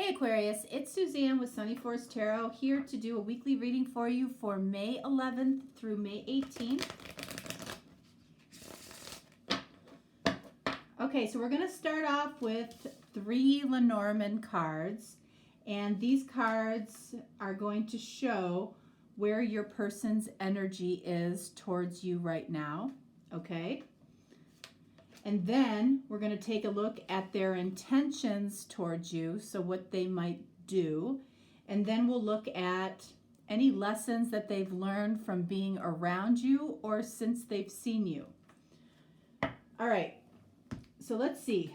Hey Aquarius, it's Suzanne with Sunny Forest Tarot here to do a weekly reading for you for May 11th through May 18th. Okay, so we're going to start off with 3 Lenormand cards, and these cards are going to show where your person's energy is towards you right now, okay? And then we're going to take a look at their intentions towards you, so what they might do. And then we'll look at any lessons that they've learned from being around you or since they've seen you. All right, so let's see.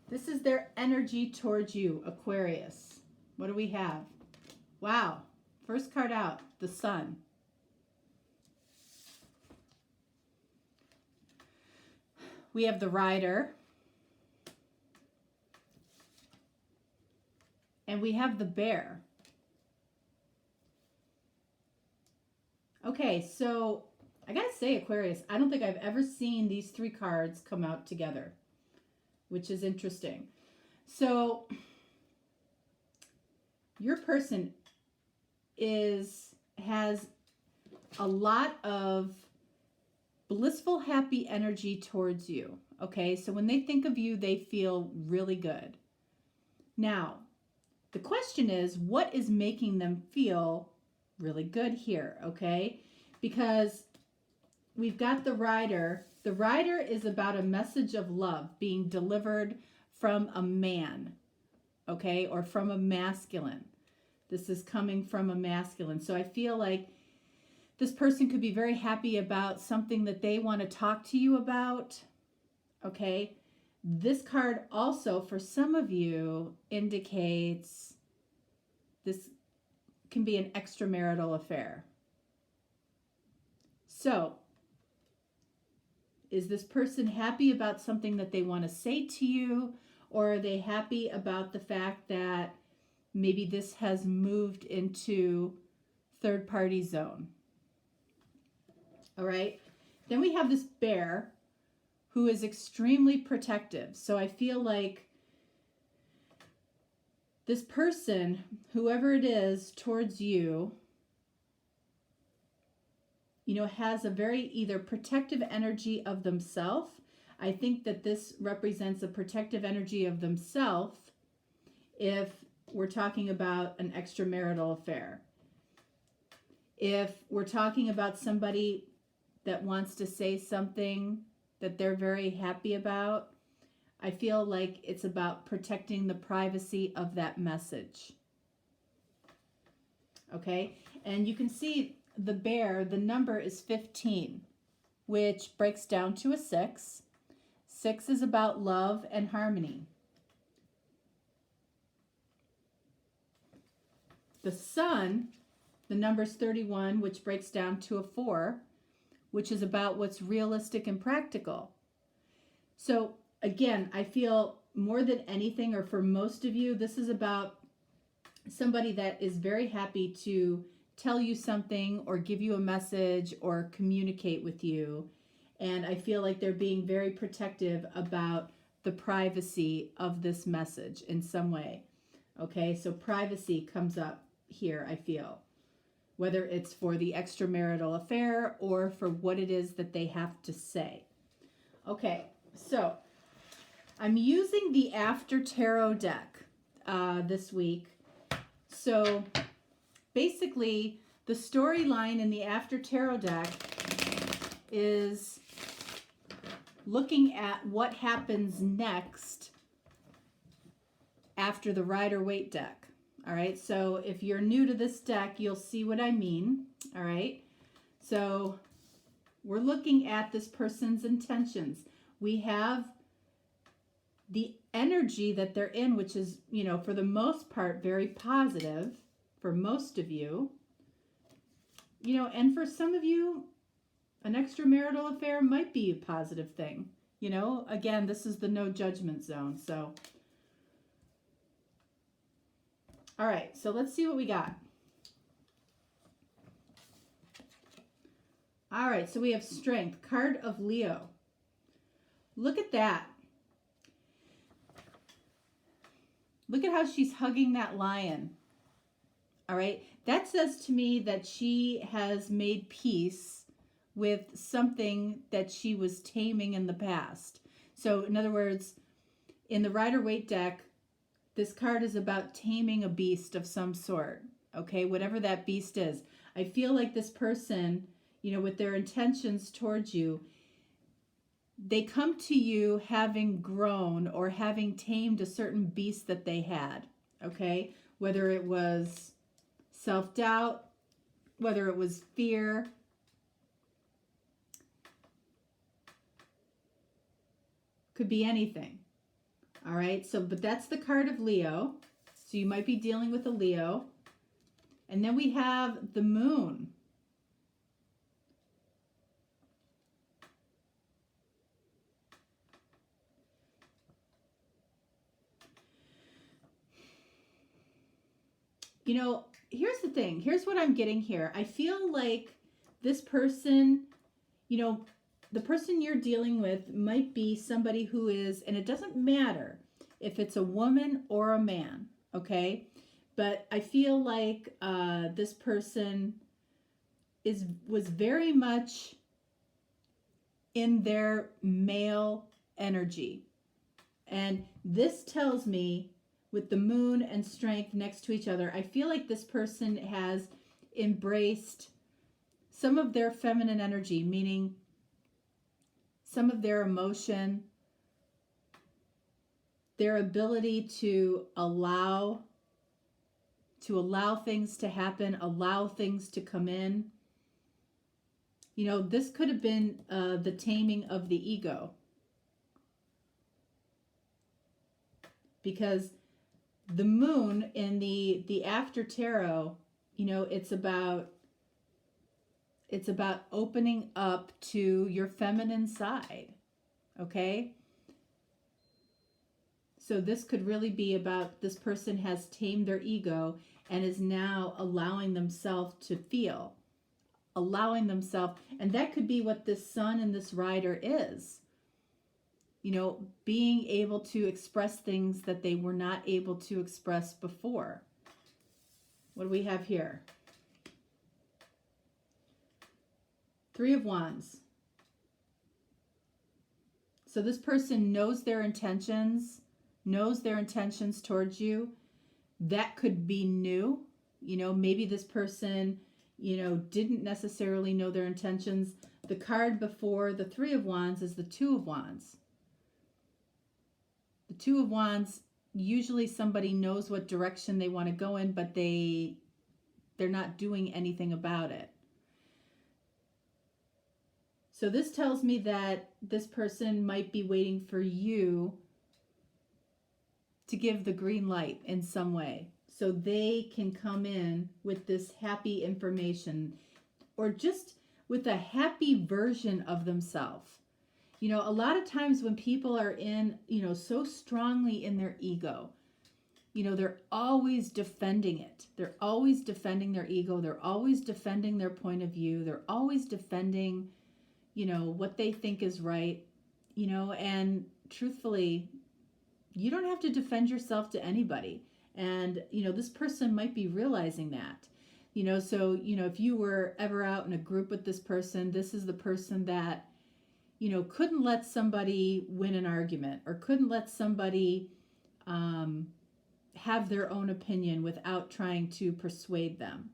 This is their energy towards you, Aquarius. What do we have? Wow, first card out, the Sun. We have the Rider. And we have the Bear. Okay, so I gotta say, Aquarius, I don't think I've ever seen these 3 cards come out together, which is interesting. So your person has a lot of blissful, happy energy towards you. Okay, so when they think of you, they feel really good. Now, the question is, what is making them feel really good here? Okay, because we've got the Rider. The Rider is about a message of love being delivered from a man, okay, or from a masculine. This is coming from a masculine. So I feel like this person could be very happy about something that they want to talk to you about, okay? This card also, for some of you, indicates this can be an extramarital affair. So, is this person happy about something that they want to say to you, or are they happy about the fact that maybe this has moved into third-party zone? All right, then we have this Bear who is extremely protective. So I feel like this person, whoever it is towards you, has a very either protective energy of themselves. I think that this represents a protective energy of themselves if we're talking about an extramarital affair. If we're talking about somebody that wants to say something that they're very happy about, I feel like it's about protecting the privacy of that message. Okay, and you can see the Bear, the number is 15, which breaks down to a 6. 6 is about love and harmony. The Sun, the number is 31, which breaks down to a 4, which is about what's realistic and practical. So again, I feel more than anything, or for most of you, this is about somebody that is very happy to tell you something or give you a message or communicate with you. And I feel like they're being very protective about the privacy of this message in some way. Okay, so privacy comes up here, I feel, whether it's for the extramarital affair or for what it is that they have to say. Okay, so I'm using the After Tarot deck this week. So basically, the storyline in the After Tarot deck is looking at what happens next after the Rider-Waite deck. All right, so if you're new to this deck, you'll see what I mean. All right, so we're looking at this person's intentions. We have the energy that they're in, which is, for the most part, very positive for most of you. And for some of you, an extramarital affair might be a positive thing. Again, this is the no judgment zone, so. All right, so let's see what we got. All right, so we have Strength, card of Leo. Look at that. Look at how she's hugging that lion. All right. That says to me that she has made peace with something that she was taming in the past. So, in other words, in the Rider-Waite deck, this card is about taming a beast of some sort. Okay, whatever that beast is. I feel like this person, with their intentions towards you, they come to you having grown or having tamed a certain beast that they had. Okay, whether it was self-doubt, whether it was fear. Could be anything. All right, so, but that's the card of Leo. So you might be dealing with a Leo. And then we have the moon. Here's the thing. Here's what I'm getting here. I feel like this person, the person you're dealing with might be somebody who is, and it doesn't matter if it's a woman or a man, okay? But I feel like this person was very much in their male energy. And this tells me, with the moon and strength next to each other, I feel like this person has embraced some of their feminine energy, meaning some of their emotion, their ability to allow things to happen, allow things to come in. This could have been the taming of the ego. Because the moon in the after tarot, it's about opening up to your feminine side. Okay? So this could really be about this person has tamed their ego and is now allowing themselves to feel. Allowing themselves, and that could be what this sun and this rider is. Being able to express things that they were not able to express before. What do we have here? Three of Wands. So this person knows their intentions towards you. That could be new. Maybe this person, didn't necessarily know their intentions. The card before the Three of Wands is the Two of Wands. The Two of Wands, usually somebody knows what direction they want to go in, but they're not doing anything about it. So this tells me that this person might be waiting for you to give the green light in some way, so they can come in with this happy information, or just with a happy version of themselves. A lot of times when people are in, so strongly in their ego, they're always defending it. They're always defending their ego. They're always defending their point of view. They're always defending, what they think is right, and truthfully, you don't have to defend yourself to anybody. And, this person might be realizing that, so, if you were ever out in a group with this person, this is the person that, couldn't let somebody win an argument, or couldn't let somebody have their own opinion without trying to persuade them.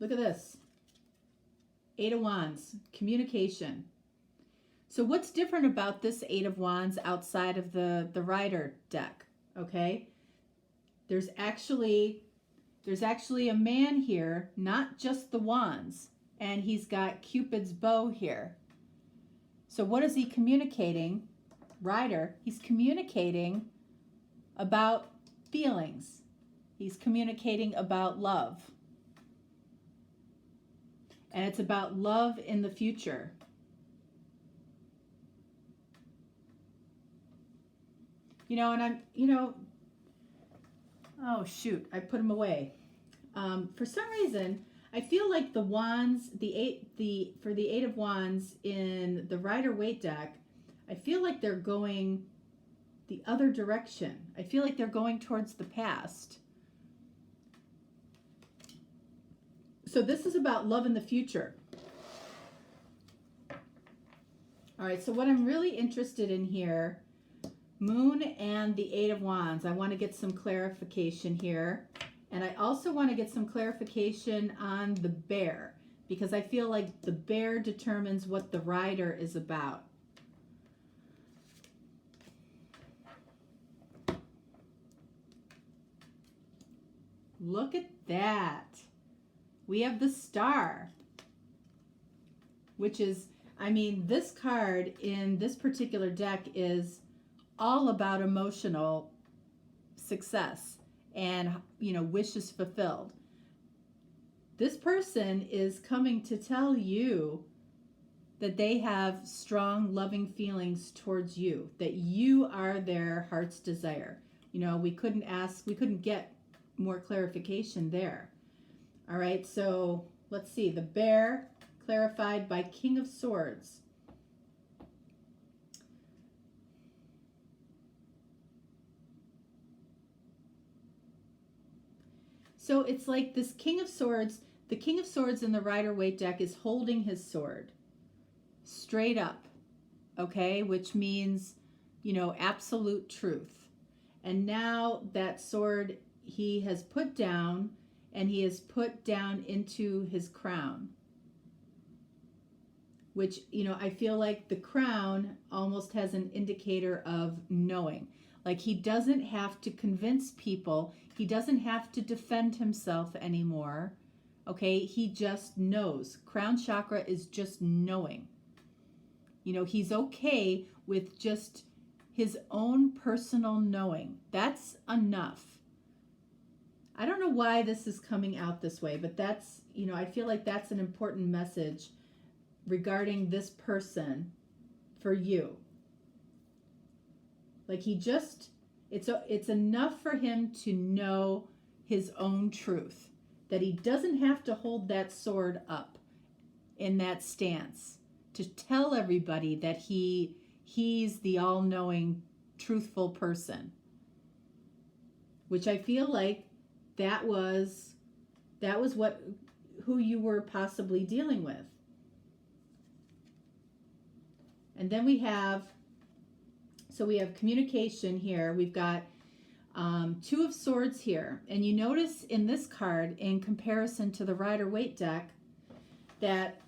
Look at this. Eight of Wands, communication. So what's different about this Eight of Wands outside of the Rider deck? Okay, there's actually a man here, not just the wands, and he's got Cupid's bow here. So what is he communicating? Rider, he's communicating about feelings. He's communicating about love. And it's about love in the future. And I'm, oh shoot, I put him away. For some reason, I feel like the wands, for the 8 of wands in the Rider-Waite deck, I feel like they're going the other direction. I feel like they're going towards the past. So this is about love in the future. All right, so what I'm really interested in here, Moon and the 8 of wands, I want to get some clarification here. And I also want to get some clarification on the bear, because I feel like the bear determines what the rider is about. Look at that. We have the star, which is, I mean, this card in this particular deck is all about emotional success and, you know, wishes fulfilled. This person is coming to tell you that they have strong, loving feelings towards you, that you are their heart's desire. You know, we couldn't get more clarification there. All right, so let's see. The bear, clarified by King of Swords. So it's like this King of Swords, the King of Swords in the Rider-Waite deck is holding his sword straight up, okay? Which means, you know, absolute truth. And now that sword he has put down, and he has put down into his crown. Which, you know, I feel like the crown almost has an indicator of knowing. Like he doesn't have to convince people. He doesn't have to defend himself anymore. Okay, he just knows. Crown chakra is just knowing. You know, he's okay with just his own personal knowing. That's enough. I don't know why this is coming out this way, but that's, you know, I feel like that's an important message regarding this person for you. Like he just, it's enough for him to know his own truth, that he doesn't have to hold that sword up in that stance to tell everybody that he's the all-knowing, truthful person. Which I feel like that was who you were possibly dealing with. And then we have communication here. We've got 2 of Swords here. And you notice in this card, in comparison to the Rider-Waite deck, that,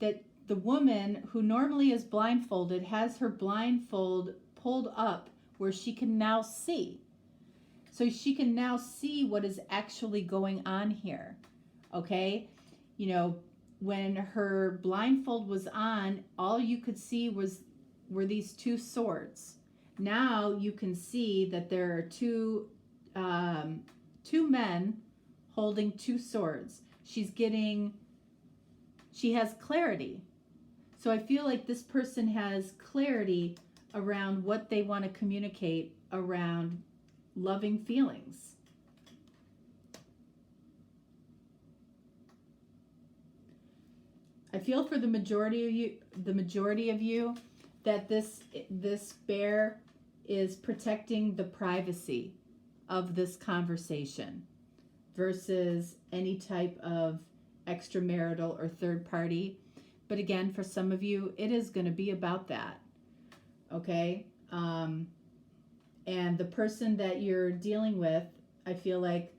that the woman who normally is blindfolded has her blindfold pulled up where she can now see. So she can now see what is actually going on here. Okay? You know, when her blindfold was on, all you could see were these 2 swords. Now you can see that there are two men holding 2 swords. She has clarity. So I feel like this person has clarity around what they want to communicate around loving feelings. I feel for the majority of you that this bear is protecting the privacy of this conversation versus any type of extramarital or third party. But again, for some of you, it is going to be about that. Okay? And the person that you're dealing with, I feel like,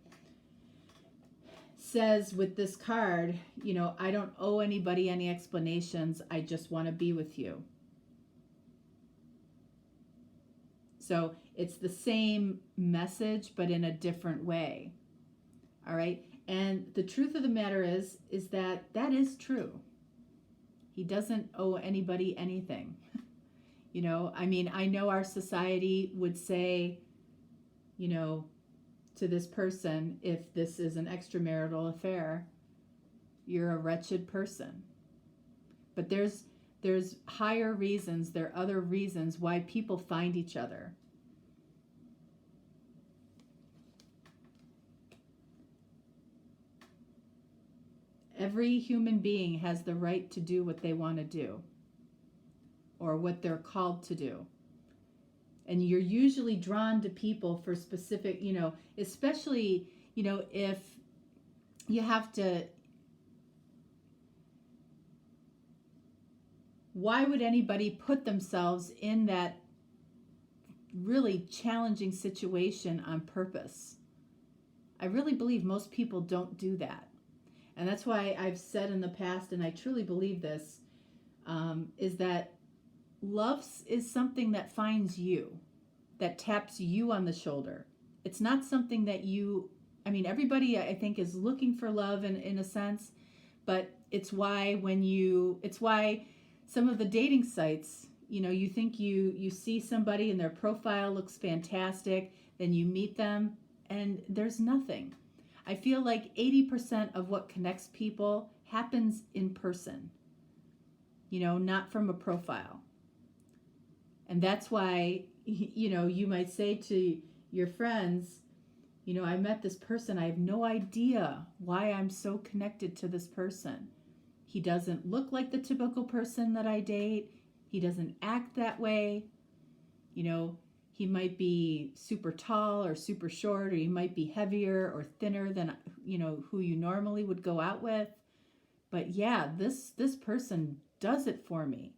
says with this card, you know, I don't owe anybody any explanations. I just want to be with you. So it's the same message, but in a different way. All right. And the truth of the matter is that is true. He doesn't owe anybody anything. You know, I mean, I know our society would say, you know, to this person, if this is an extramarital affair, you're a wretched person. But there's higher reasons, there are other reasons why people find each other. Every human being has the right to do what they want to do or what they're called to do. And you're usually drawn to people for specific, especially, if you have to, why would anybody put themselves in that really challenging situation on purpose? I really believe most people don't do that. And that's why I've said in the past, and I truly believe this, is that love is something that finds you, that taps you on the shoulder. It's not something that everybody I think is looking for love in a sense, but it's why some of the dating sites, you think you see somebody and their profile looks fantastic, then you meet them and there's nothing. I feel like 80% of what connects people happens in person, not from a profile. And that's why, you might say to your friends, I met this person. I have no idea why I'm so connected to this person. He doesn't look like the typical person that I date. He doesn't act that way. He might be super tall or super short, or he might be heavier or thinner than, who you normally would go out with. But yeah, this person does it for me.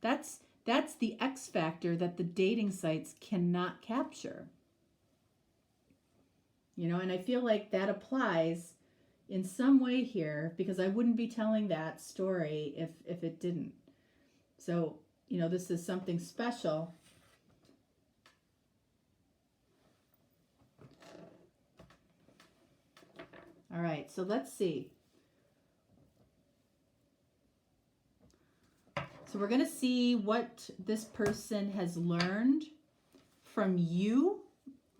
That's the X factor that the dating sites cannot capture. And I feel like that applies in some way here, because I wouldn't be telling that story if it didn't. So, this is something special. All right, so let's see. So we're going to see what this person has learned from you,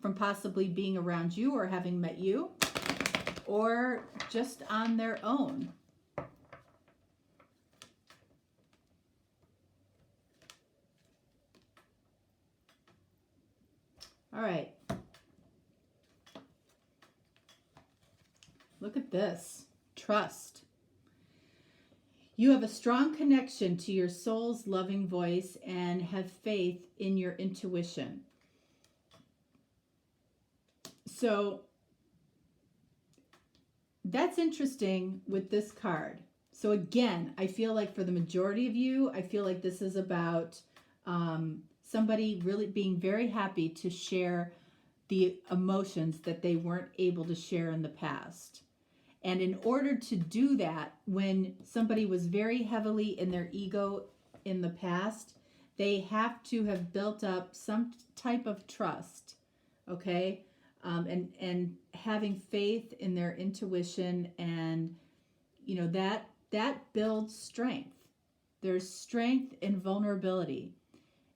from possibly being around you or having met you, or just on their own. All right. Look at this. Trust. You have a strong connection to your soul's loving voice and have faith in your intuition. So that's interesting with this card. So again, I feel like for the majority of you, I feel like this is about somebody really being very happy to share the emotions that they weren't able to share in the past. And in order to do that, when somebody was very heavily in their ego in the past, they have to have built up some type of trust, okay? And having faith in their intuition, and that builds strength. There's strength in vulnerability,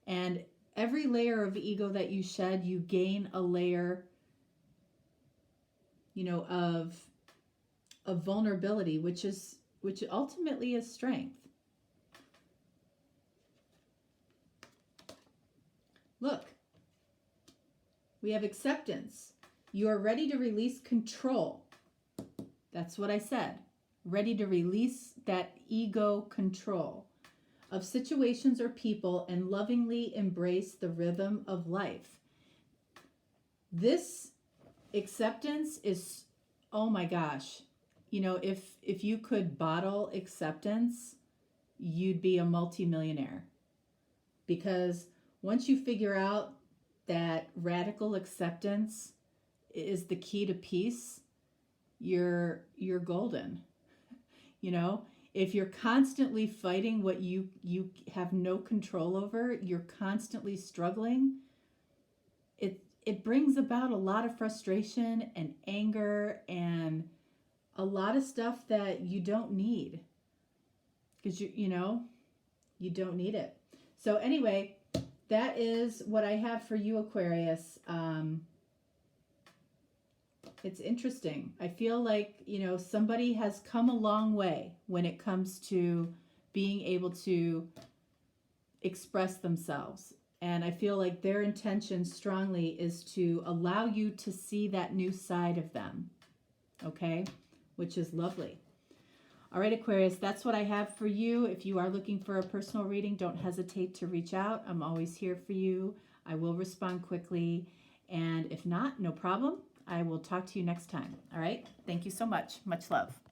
and every layer of ego that you shed, you gain a layer, of vulnerability, which ultimately is strength. Look, we have acceptance. You are ready to release control. That's what I said. Ready to release that ego control of situations or people and lovingly embrace the rhythm of life. This acceptance is, oh my gosh, if you could bottle acceptance, you'd be a multimillionaire. Because once you figure out that radical acceptance is the key to peace, you're golden. If you're constantly fighting what you have no control over, you're constantly struggling, it brings about a lot of frustration and anger and a lot of stuff that you don't need, because you don't need it. So anyway, that is what I have for you, Aquarius. It's interesting. I feel like, somebody has come a long way when it comes to being able to express themselves. And I feel like their intention strongly is to allow you to see that new side of them. Okay? which is lovely. All right, Aquarius, that's what I have for you. If you are looking for a personal reading, don't hesitate to reach out. I'm always here for you. I will respond quickly. And if not, no problem. I will talk to you next time. All right? Thank you so much. Much love.